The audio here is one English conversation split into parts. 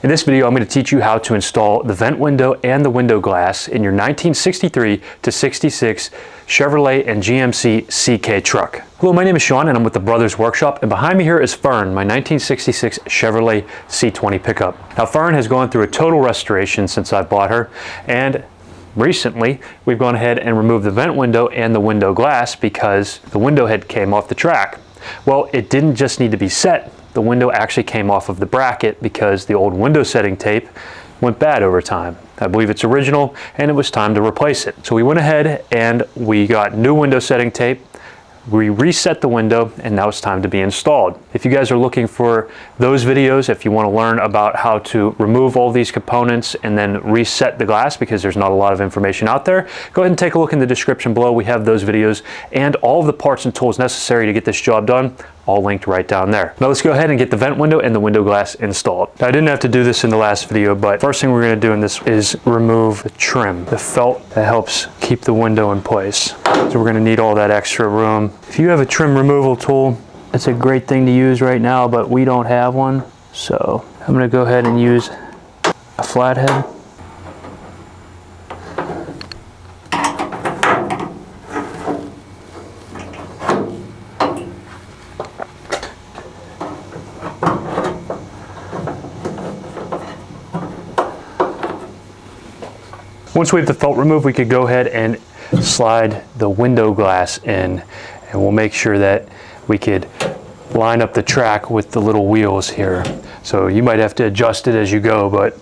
In this video, I'm going to teach you how to install the vent window and the window glass in your 1963 to 66 Chevrolet and GMC CK truck. Hello, my name is Sean and I'm with the Brothers Workshop, and behind me here is Fern, my 1966 Chevrolet C20 pickup. Now Fern has gone through a total restoration since I bought her, and recently we've gone ahead and removed the vent window and the window glass because the window head came off the track. Well, it didn't just need to be set. The window actually came off of the bracket because the old window setting tape went bad over time. I believe it's original and it was time to replace it. So we went ahead and we got new window setting tape. We reset the window and now it's time to be installed. If you guys are looking for those videos, if you want to learn about how to remove all these components and then reset the glass, because there's not a lot of information out there, go ahead and take a look in the description below. We have those videos and all of the parts and tools necessary to get this job done, all linked right down there. Now let's go ahead and get the vent window and the window glass installed. Now, I didn't have to do this in the last video, but first thing we're going to do in this is remove the trim, the felt that helps keep the window in place. So we're going to need all that extra room. If you have a trim removal tool, it's a great thing to use right now, but we don't have one. So I'm going to go ahead and use a flathead. Once we have the felt removed, we could go ahead and slide the window glass in, and we'll make sure that we could line up the track with the little wheels here. So you might have to adjust it as you go, but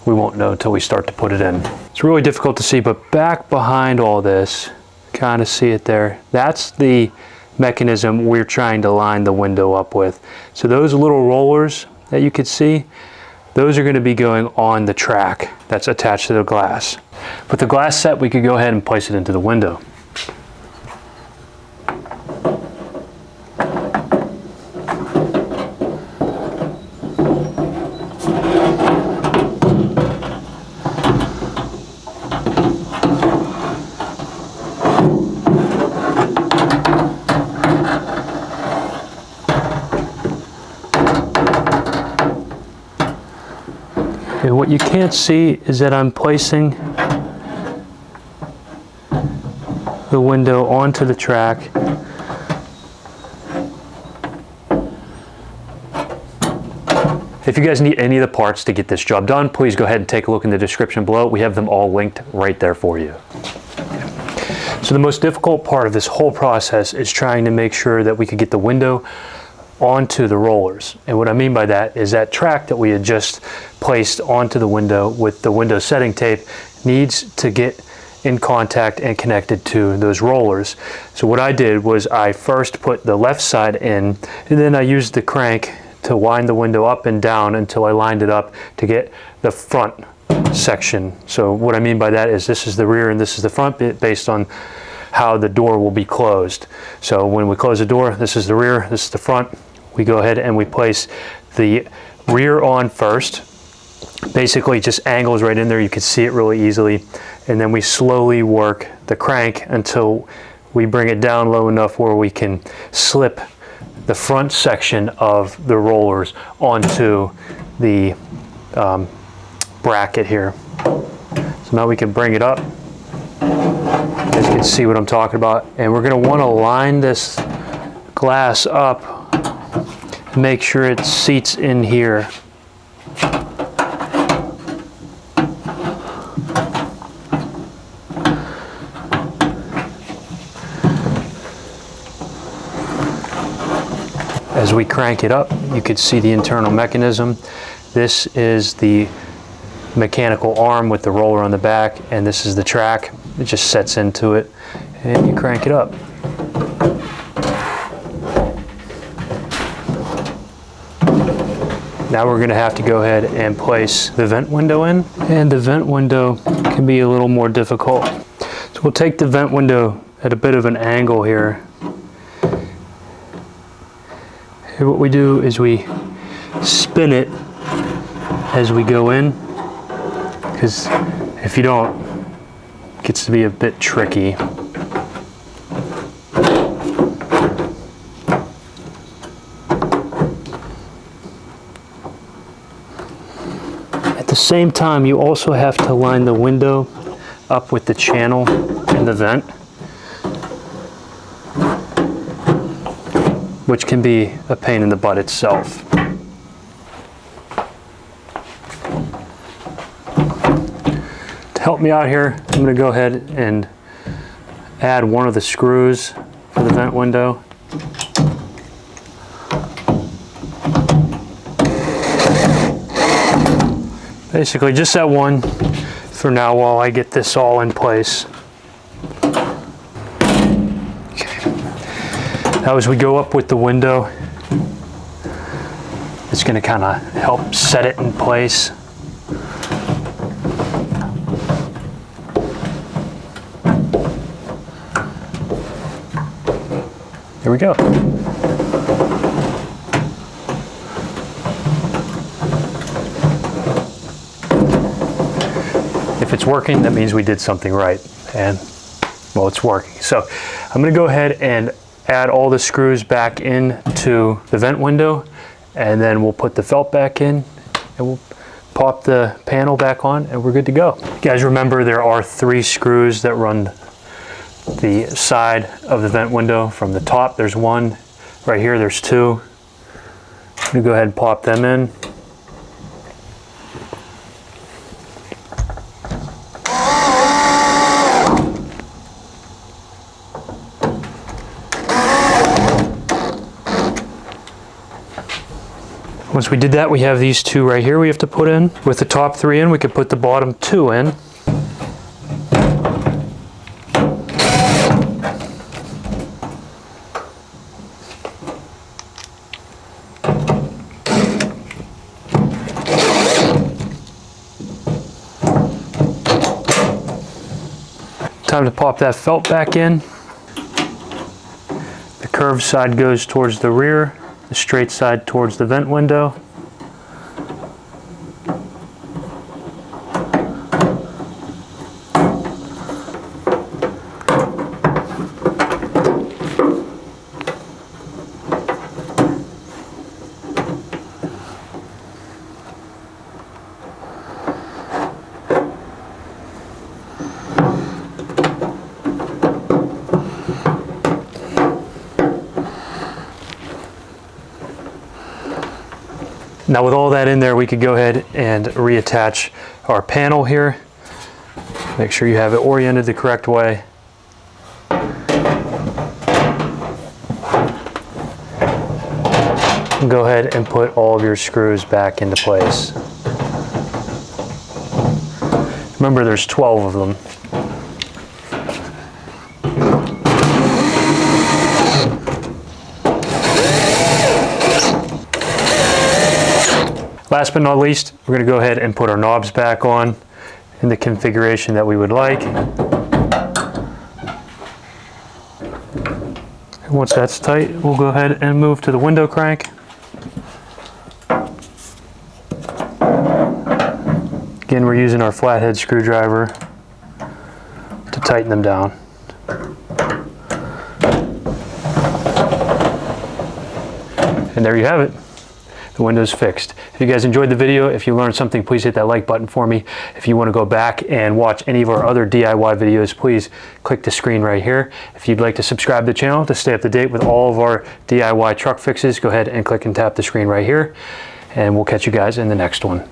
we won't know until we start to put it in. It's really difficult to see, but back behind all this, kind of see it there, that's the mechanism we're trying to line the window up with. So those little rollers that you could see, those are going to be going on the track that's attached to the glass. With the glass set, we could go ahead and place it into the window. Okay, what you can't see is that I'm placing the window onto the track. If you guys need any of the parts to get this job done, please go ahead and take a look in the description below. We have them all linked right there for you. So the most difficult part of this whole process is trying to make sure that we could get the window onto the rollers. And what I mean by that is that track that we had just placed onto the window with the window setting tape needs to get in contact and connected to those rollers. So what I did was I first put the left side in, and then I used the crank to wind the window up and down until I lined it up to get the front section. So what I mean by that is this is the rear and this is the front bit based on how the door will be closed. So when we close the door, this is the rear, this is the front. We go ahead and we place the rear on first. Basically just angles right in there, you can see it really easily, and then we slowly work the crank until we bring it down low enough where we can slip the front section of the rollers onto the bracket here. So now we can bring it up, as you can see what I'm talking about, and we're going to want to line this glass up and make sure it seats in here. As we crank it up, you can see the internal mechanism. This is the mechanical arm with the roller on the back, and this is the track. It just sets into it, and you crank it up. Now we're going to have to go ahead and place the vent window in, and the vent window can be a little more difficult. So we'll take the vent window at a bit of an angle here. Here what we do is we spin it as we go in, because if you don't, it gets to be a bit tricky. the same time, you also have to line the window up with the channel in the vent, which can be a pain in the butt itself. To help me out here, I'm going to go ahead and add one of the screws for the vent window. Basically just that one for now while I get this all in place. Okay. Now as we go up with the window, it's going to kind of help set it in place. There we go. If it's working, that means we did something right, and well, it's working. So I'm going to go ahead and add all the screws back into the vent window, and then we'll put the felt back in, and we'll pop the panel back on, and we're good to go. You guys remember there are 3 screws that run the side of the vent window. From the top, there's 1. Right here, there's 2. I'm going to go ahead and pop them in. Once we did that, we have these 2 right here we have to put in. With the top 3 in, we could put the bottom 2 in. Time to pop that felt back in. The curved side goes towards the rear, the straight side towards the vent window. Now with all that in there, we could go ahead and reattach our panel here. Make sure you have it oriented the correct way. And go ahead and put all of your screws back into place. Remember, there's 12 of them. Last but not least, we're going to go ahead and put our knobs back on in the configuration that we would like. And once that's tight, we'll go ahead and move to the window crank. Again, we're using our flathead screwdriver to tighten them down. And there you have it. The window's fixed. If you guys enjoyed the video, if you learned something, please hit that like button for me. If you want to go back and watch any of our other DIY videos, please click the screen right here. If you'd like to subscribe to the channel to stay up to date with all of our DIY truck fixes, go ahead and click and tap the screen right here. And we'll catch you guys in the next one.